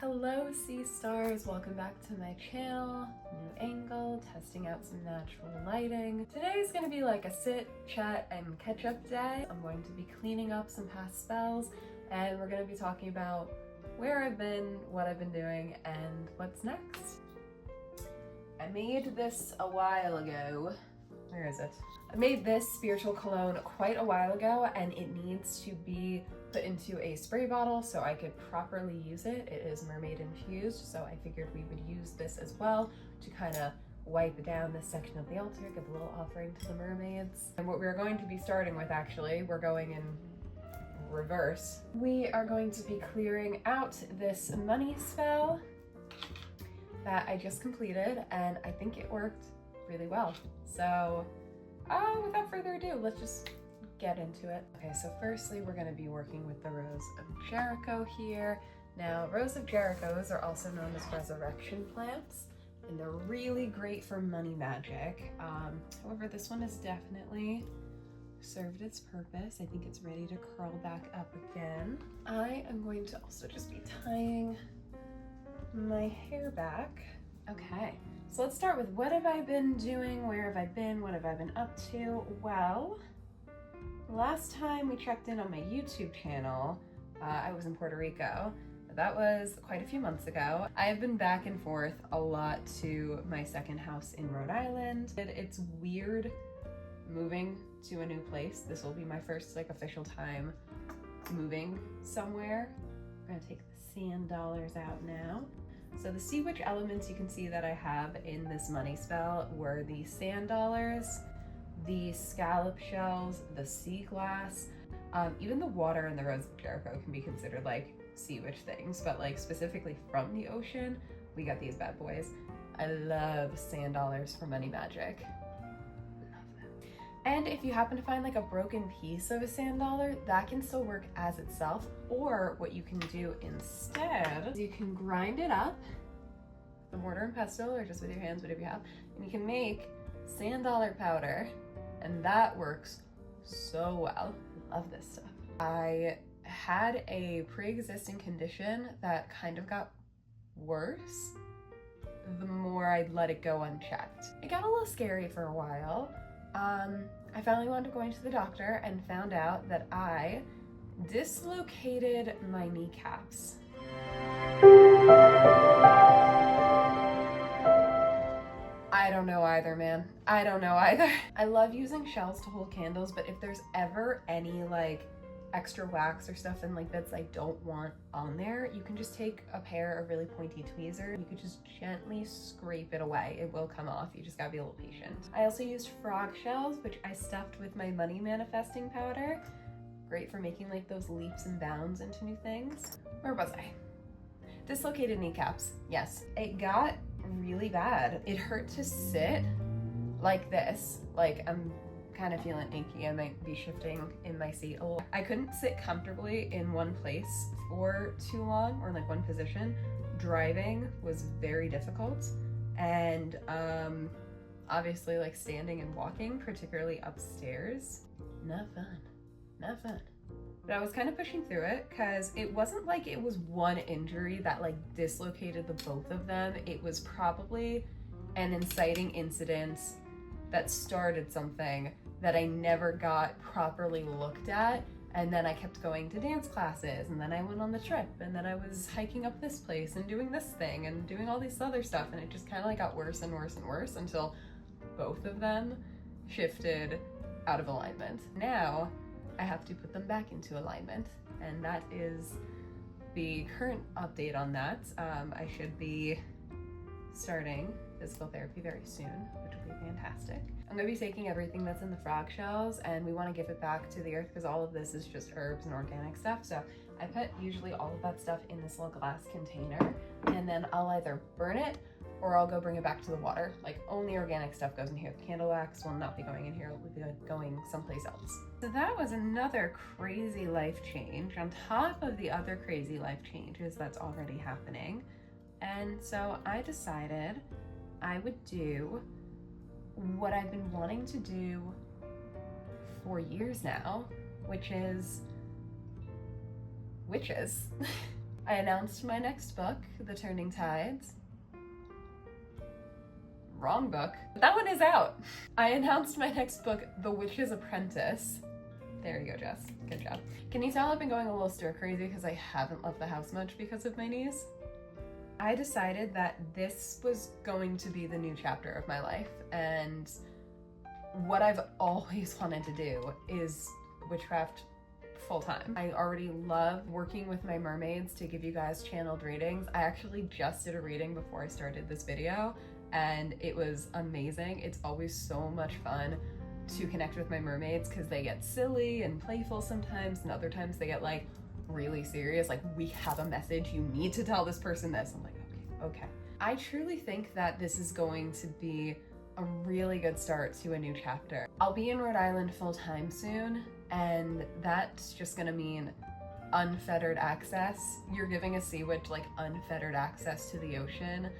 Hello sea stars, welcome back to my channel. New angle, testing out some natural lighting. Today is going to be like a sit, chat, and catch up day. I'm going to be cleaning up some past spells and we're going to be talking about where I've been, what I've been doing, and what's next. I made this a while ago. Where is it? I made this spiritual cologne quite a while ago and it needs to be put into a spray bottle so I could properly use it. It is mermaid infused, so I figured we would use this as well to kind of wipe down this section of the altar, give a little offering to the mermaids. And what we're going to be starting with, actually, we're going in reverse. We are going to be clearing out this money spell that I just completed, and I think it worked really well. So without further ado, let's just get into it. Okay, so firstly we're going to be working with the Rose of Jericho here. Now, Rose of Jerichos are also known as resurrection plants, and they're really great for money magic. However, this one has definitely served its purpose. I think it's ready to curl back up again. I am going to also just be tying my hair back. Okay, so let's start with what have I been doing, where have I been, what have I been up to? Well, last time we checked in on my YouTube channel, I was in Puerto Rico. That was quite a few months ago. I have been back and forth a lot to my second house in Rhode Island. It's weird moving to a new place. This will be my first official time moving somewhere. I'm gonna take the sand dollars out now. So the sea witch elements you can see that I have in this money spell were the sand dollars, the scallop shells, the sea glass, even the water in the Rose of Jericho can be considered like sea witch things, but specifically from the ocean, we got these bad boys. I love sand dollars for money magic. Love them. And if you happen to find a broken piece of a sand dollar, that can still work as itself, or what you can do instead is you can grind it up with the mortar and pestle, or just with your hands, whatever you have, and you can make sand dollar powder. And that works so well. I love this stuff. I had a pre-existing condition that kind of got worse the more I let it go unchecked. It got a little scary for a while. I finally wound up going to the doctor and found out that I dislocated my kneecaps. I don't know either, man. I don't know either. I love using shells to hold candles, but if there's ever any extra wax or stuff and bits I don't want on there, you can just take a pair of really pointy tweezers. You could just gently scrape it away. It will come off. You just gotta be a little patient. I also used frog shells, which I stuffed with my money manifesting powder. Great for making those leaps and bounds into new things. Where was I? Dislocated kneecaps. Yes, it got really bad. It hurt to sit like this. I'm kind of feeling achy. I might be shifting in my seat a little. I couldn't sit comfortably in one place for too long, or one position. Driving was very difficult, and obviously standing and walking, particularly upstairs, not fun. But I was kind of pushing through it because it wasn't it was one injury that dislocated the both of them. It was probably an inciting incident that started something that I never got properly looked at. And then I kept going to dance classes, and then I went on the trip, and then I was hiking up this place and doing this thing and doing all this other stuff. And it just kind of got worse and worse and worse until both of them shifted out of alignment. Now I have to put them back into alignment, and that is the current update on that. I should be starting physical therapy very soon, which will be fantastic. I'm going to be taking everything that's in the frog shells, and we want to give it back to the earth because all of this is just herbs and organic stuff. So I put usually all of that stuff in this little glass container, and then I'll either burn it or I'll go bring it back to the water. Only organic stuff goes in here. The candle wax will not be going in here, it will be going someplace else. So that was another crazy life change on top of the other crazy life changes that's already happening. And so I decided I would do what I've been wanting to do for years now, which is witches. I announced my next book, The Turning Tides. Wrong book. That one is out. I announced my next book, The Witch's Apprentice. There you go, Jess. Good job. Can you tell I've been going a little stir crazy because I haven't left the house much because of my knees? I decided that this was going to be the new chapter of my life, and what I've always wanted to do is witchcraft full-time. I already love working with my mermaids to give you guys channeled readings. I actually just did a reading before I started this video, and it was amazing. It's always so much fun to connect with my mermaids because they get silly and playful sometimes, and other times they get like really serious, like, we have a message, you need to tell this person this. I'm like, okay. I truly think that this is going to be a really good start to a new chapter. I'll be in Rhode Island full-time soon, and that's just gonna mean unfettered access. You're giving a sea witch like unfettered access to the ocean.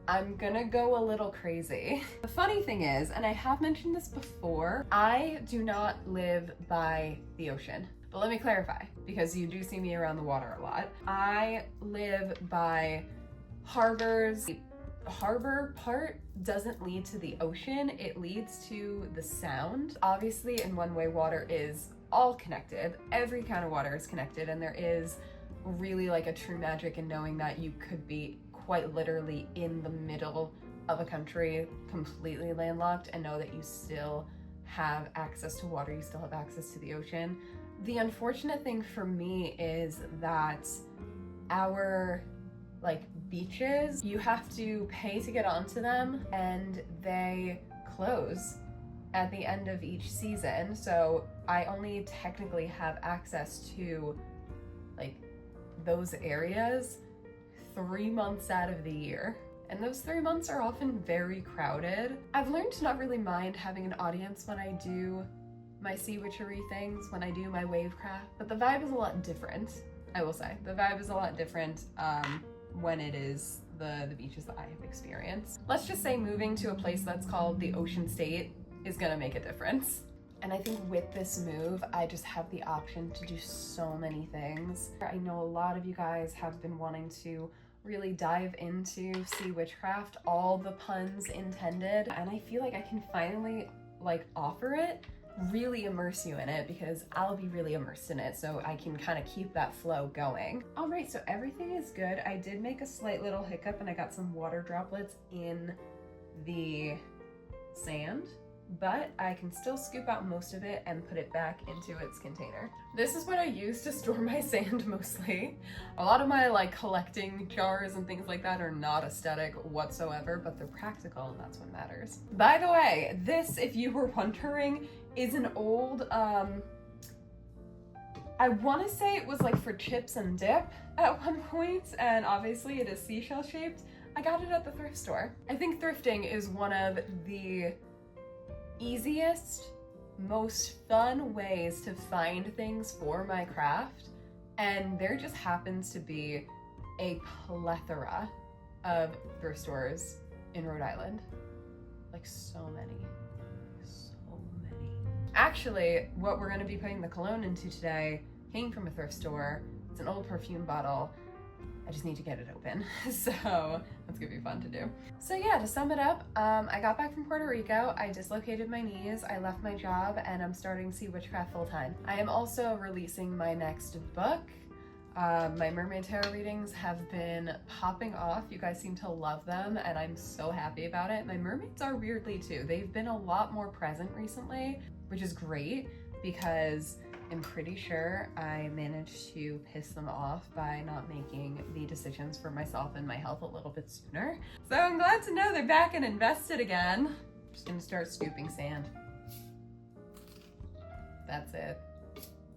I'm gonna go a little crazy. The funny thing is, and I have mentioned this before, I do not live by the ocean. But let me clarify, because you do see me around the water a lot. I live by harbors. The harbor part doesn't lead to the ocean, it leads to the sound. Obviously, in one way, water is all connected. Every kind of water is connected, and there is really like a true magic in knowing that you could be quite literally in the middle of a country, completely landlocked, and know that you still have access to water, you still have access to the ocean. The unfortunate thing for me is that our like beaches, you have to pay to get onto them, and they close at the end of each season. So I only technically have access to like those areas 3 months out of the year. And those 3 months are often very crowded. I've learned to not really mind having an audience when I do my sea witchery things, when I do my wavecraft, but the vibe is a lot different, I will say. The vibe is a lot different when it is the beaches that I have experienced. Let's just say moving to a place that's called the Ocean State is gonna make a difference. And I think with this move, I just have the option to do so many things. I know a lot of you guys have been wanting to really dive into sea witchcraft, all the puns intended, and I feel like I can finally like offer it, really immerse you in it, because I'll be really immersed in it, so I can kind of keep that flow going. All right, so everything is good. I did make a slight little hiccup and I got some water droplets in the sand, but I can still scoop out most of it and put it back into its container. This is what I use to store my sand mostly. A lot of my like collecting jars and things like that are not aesthetic whatsoever, but they're practical, and that's what matters. By the way, this, if you were wondering, is an old, I want to say it was like for chips and dip at one point, and obviously it is seashell shaped. I got it at the thrift store. I think thrifting is one of the easiest, most fun ways to find things for my craft, and there just happens to be a plethora of thrift stores in Rhode Island. Like so many. Actually, what we're going to be putting the cologne into today came from a thrift store. It's an old perfume bottle. I just need to get it open, so that's gonna be fun to do. So yeah, to sum it up, I got back from Puerto Rico, I dislocated my knees, I left my job, and I'm starting Sea Witchcraft full-time. I am also releasing my next book. My mermaid tarot readings have been popping off. You guys seem to love them, and I'm so happy about it. My mermaids are weirdly too. They've been a lot more present recently, which is great, because I'm pretty sure I managed to piss them off by not making the decisions for myself and my health a little bit sooner. So I'm glad to know they're back and invested again. I'm just gonna start scooping sand. That's it.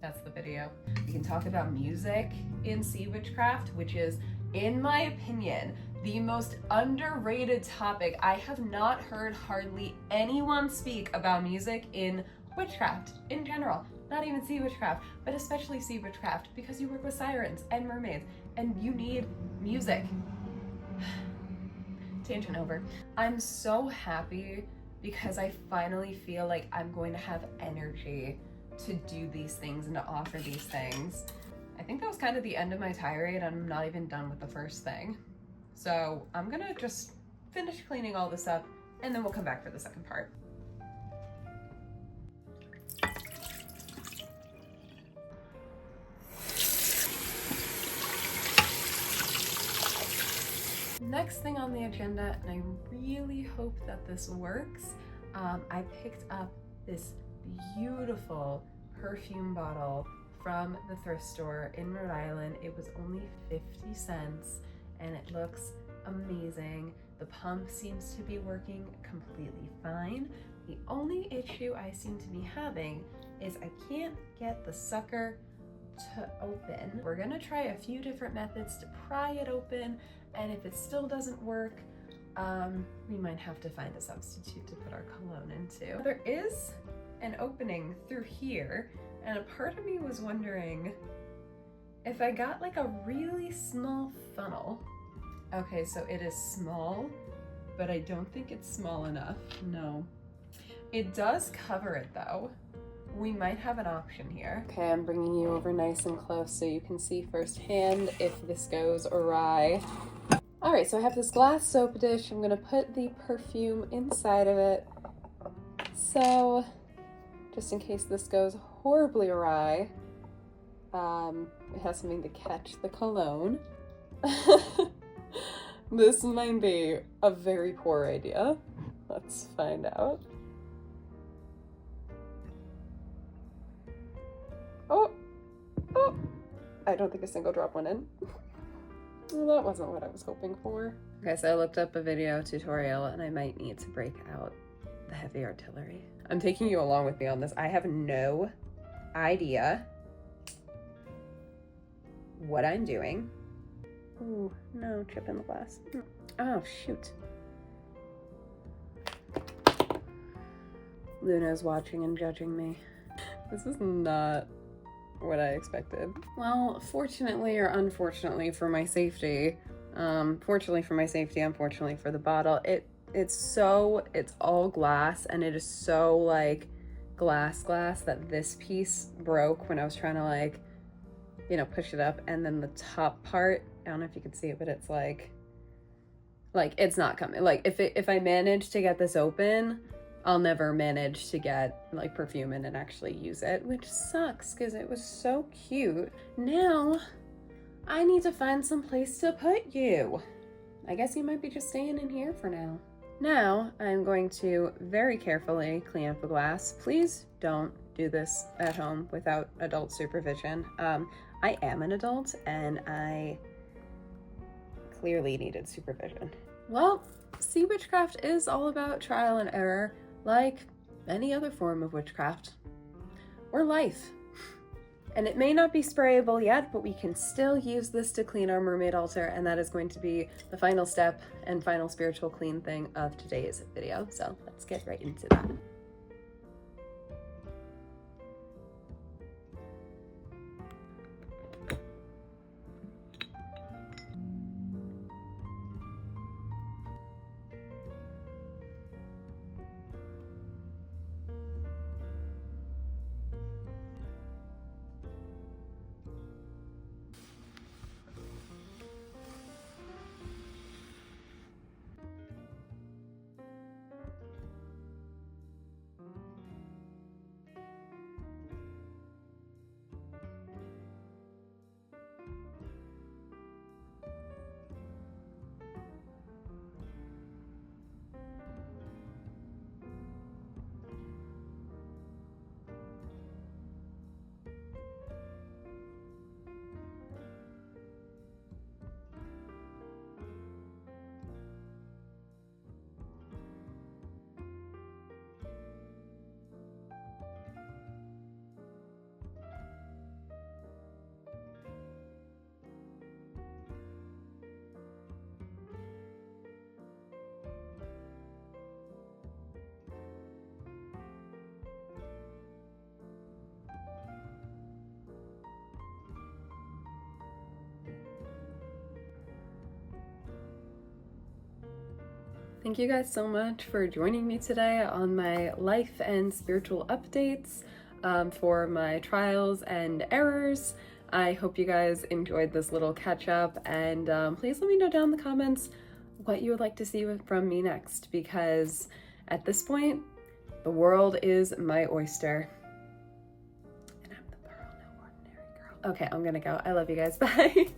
That's the video. We can talk about music in Sea Witchcraft, which is, in my opinion, the most underrated topic. I have not heard hardly anyone speak about music in witchcraft in general. Not even Sea Witchcraft, but especially Sea Witchcraft, because you work with sirens and mermaids, and you need music. Tangent over. I'm so happy because I finally feel like I'm going to have energy to do these things and to offer these things. I think that was kind of the end of my tirade. I'm not even done with the first thing. So I'm gonna just finish cleaning all this up and then we'll come back for the second part. Next thing on the agenda, and I really hope that this works, I picked up this beautiful perfume bottle from the thrift store in Rhode Island. It was only 50 cents and it looks amazing. The pump seems to be working completely fine. The only issue I seem to be having is I can't get the sucker to open. We're gonna try a few different methods to pry it open, and if it still doesn't work, we might have to find a substitute to put our cologne into. There is an opening through here, and a part of me was wondering if I got like a really small funnel. Okay, so it is small, but I don't think it's small enough. No. It does cover it though. We might have an option here. Okay, I'm bringing you over nice and close so you can see firsthand if this goes awry. All right, so I have this glass soap dish. I'm gonna put the perfume inside of it. So, just in case this goes horribly awry, it has something to catch the cologne. This might be a very poor idea. Let's find out. Oh, I don't think a single drop went in. Well, that wasn't what I was hoping for. Okay, so I looked up a video tutorial and I might need to break out the heavy artillery. I'm taking you along with me on this. I have no idea what I'm doing. Ooh, no, chip in the glass. Oh, shoot. Luna's watching and judging me. This is not what I expected. Well, fortunately or unfortunately for my safety, fortunately for my safety, unfortunately for the bottle, it's all glass, and it is so like glass that this piece broke when I was trying to like, you know, push it up, and then the top part, I don't know if you can see it, but it's like it's not coming. Like if I manage to get this open, I'll never manage to get like perfume in and actually use it, which sucks because it was so cute. Now I need to find some place to put you. I guess you might be just staying in here for now. Now I'm going to very carefully clean up the glass. Please don't do this at home without adult supervision. I am an adult and I clearly needed supervision. Well, sea witchcraft is all about trial and error, like any other form of witchcraft or life. And it may not be sprayable yet, but we can still use this to clean our mermaid altar, and that is going to be the final step and final spiritual clean thing of today's video. So let's get right into that. Thank you guys so much for joining me today on my life and spiritual updates for my trials and errors. I hope you guys enjoyed this little catch up, and please let me know down in the comments what you would like to see from me next, because at this point, the world is my oyster. And I'm the pearl, no ordinary girl. Okay, I'm gonna go. I love you guys. Bye.